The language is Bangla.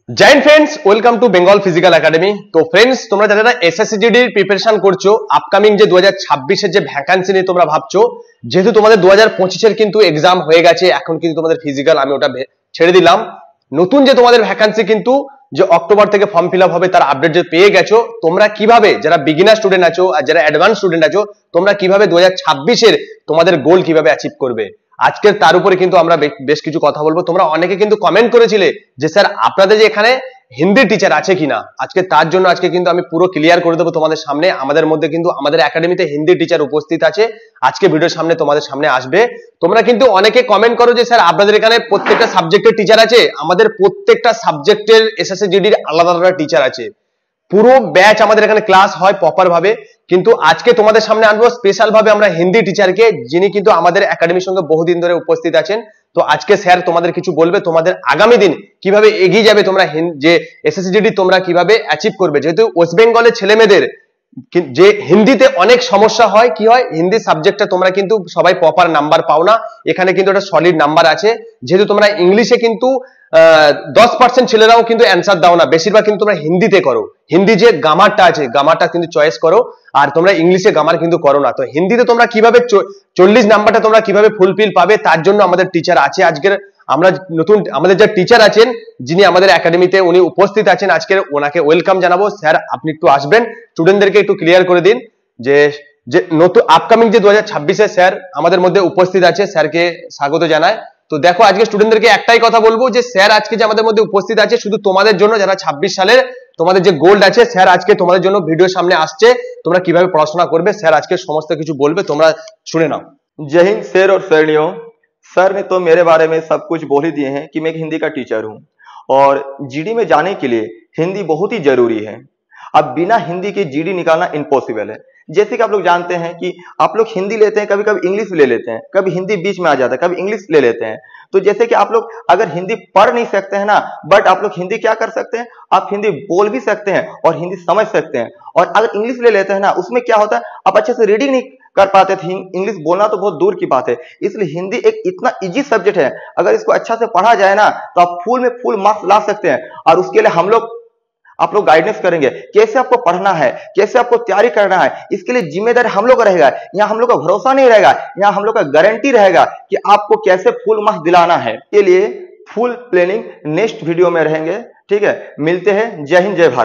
Joint friends, welcome to Bengal physical academy. তো ফ্রেন্ডস, তোমরা যারা এসএসসিজিডির প্রিপারেশন করছো, আপকামিং যে 2026 এর যে ভ্যাকান্সি নিয়ে তোমরা ভাবছো, যেহেতু তোমাদের 2025 এর কিন্তু এক্সাম হয়ে গেছে, এখন কিন্তু তোমাদের ফিজিক্যাল আমি ওটা ছেড়ে দিলাম। নতুন যে তোমাদের ভ্যাকান্সি কিন্তু যে অক্টোবর থেকে ফর্ম ফিল আপ হবে, তার আপডেট যে পেয়ে গেছো, তোমরা কিভাবে যারা বিগিনার স্টুডেন্ট আছো আর যারা অ্যাডভান্স স্টুডেন্ট আছো, তোমরা কিভাবে 2026 এর তোমাদের গোল কিভাবে অ্যাচিভ করবে, আজকে তার উপরে কিন্তু আমরা বেশ কিছু কথা বলবো। তোমরা অনেকে কিন্তু কমেন্ট করেছিলে যে স্যার আপনাদের যে এখানে হিন্দি টিচার আছে কিনা, আজকে তার জন্য আজকে কিন্তু আমি পুরো ক্লিয়ার করে দেবো তোমাদের সামনে। আমাদের মধ্যে কিন্তু আমাদের একাডেমিতে হিন্দি টিচার উপস্থিত আছে, আজকে ভিডিওর সামনে তোমাদের সামনে আসবে। তোমরা কিন্তু অনেকে কমেন্ট করো যে স্যার আপনাদের এখানে প্রত্যেকটা সাবজেক্টের টিচার আছে। আমাদের প্রত্যেকটা সাবজেক্টের এসএসসিজিডির আলাদা আলাদা টিচার আছে, পুরো ব্যাচ আমাদের এখানে ক্লাস হয় প্রপার ভাবে। কিন্তু আজকে তোমাদের সামনে আনবো স্পেশাল ভাবে আমরা হিন্দি টিচারকে, যিনি কিন্তু আমাদের একাডেমির সঙ্গে বহুদিন ধরে উপস্থিত আছেন। তো আজকে স্যার তোমাদের কিছু বলবে, তোমাদের আগামী দিন কিভাবে এগিয়ে যাবে, তোমরা যে এসএসসিজিডি তোমরা কিভাবে অ্যাচিভ করবে। যেহেতু ওয়েস্ট বেঙ্গলের ছেলে মেয়েদের যে হিন্দিতে অনেক সমস্যা হয়, কি হয় হিন্দি সাবজেক্টটা তোমরা কিন্তু সবাই প্রপার নাম্বার পাও না, এখানে কিন্তু একটা সলিড নাম্বার আছে। যেহেতু তোমরা ইংলিশে কিন্তু 10% ছেলেরাও কিন্তু অ্যান্সার দাও না, বেশিরভাগ কিন্তু তোমরা হিন্দিতে করো। হিন্দি যে গ্রামারটা আছে, গ্রামারটা কিন্তু চয়েস করো, আর তোমরা ইংলিশে গ্রামার কিন্তু করো না। তো হিন্দিতে তোমরা কিভাবে 40 নাম্বারটা তোমরা কিভাবে ফুলফিল পাবে, তার জন্য আমাদের টিচার আছে। আজকের আমরা নতুন আমাদের যে টিচার আছেন, যিনি আমাদের একাডেমিতে উনি উপস্থিত আছেন, আজকের ওনাকে ওয়েলকাম জানাবো। স্যার আপনি একটু আসবেন, স্টুডেন্টদেরকে একটু ক্লিয়ার করে দিন যে নতুন আপকামিং যে 2026 স্যার আমাদের মধ্যে উপস্থিত আছে, স্যারকে স্বাগত জানায়। তো দেখো, আজকে স্টুডেন্টদেরকে একটাই কথা বলবো যে স্যার আজকে যে আমাদের মধ্যে উপস্থিত আছে শুধু তোমাদের জন্য, যারা 26 সালের তোমাদের যে গোল্ড আছে, স্যার আজকে তোমাদের জন্য ভিডিওর সামনে আসছে, তোমরা কিভাবে পড়াশোনা করবে স্যার আজকে সমস্ত কিছু বলবে, তোমরা শুনে नाओ। जय हिंद सर और सैनियों। सर ने तो मेरे बारे में सब कुछ बोल ही दिए हैं कि मैं एक हिंदी का टीचर हूं और जीडी में जाने के लिए हिंदी बहुत ही जरूरी है। अब बिना हिंदी के जीडी निकालना इम्पॉसिबल है। जैसे कि आप लोग जानते हैं कि आप लोग हिंदी लेते हैं, कभी कभी इंग्लिश ले लेते हैं, कभी हिंदी बीच में आ जाता है, कभी इंग्लिश ले लेते हैं। तो जैसे कि आप लोग अगर हिंदी पढ़ नहीं सकते हैं ना, बट आप लोग हिंदी क्या कर सकते हैं, आप हिंदी बोल भी सकते हैं और हिंदी समझ सकते हैं। और अगर इंग्लिश ले लेते हैं ना, उसमें क्या होता है, आप अच्छे से रीडिंग नहीं कर पाते थे, इंग्लिश बोलना तो बहुत दूर की बात है। इसलिए हिंदी एक इतना इजी सब्जेक्ट है, अगर इसको अच्छा से पढ़ा जाए ना तो आप फुल में फुल मार्क्स ला सकते हैं। और उसके लिए हम लोग आप लोग गाइडेंस करेंगे, कैसे आपको पढ़ना है, कैसे आपको तैयारी करना है। इसके लिए जिम्मेदारी हम लोग का रहेगा। यहाँ हम लोग का भरोसा नहीं रहेगा, यहाँ हम लोग का गारंटी रहेगा कि आपको कैसे फुल मार्क्स दिलाना है। के लिए फुल प्लानिंग नेक्स्ट वीडियो में रहेंगे। ठीक है, मिलते हैं। जय हिंद, जय भारत।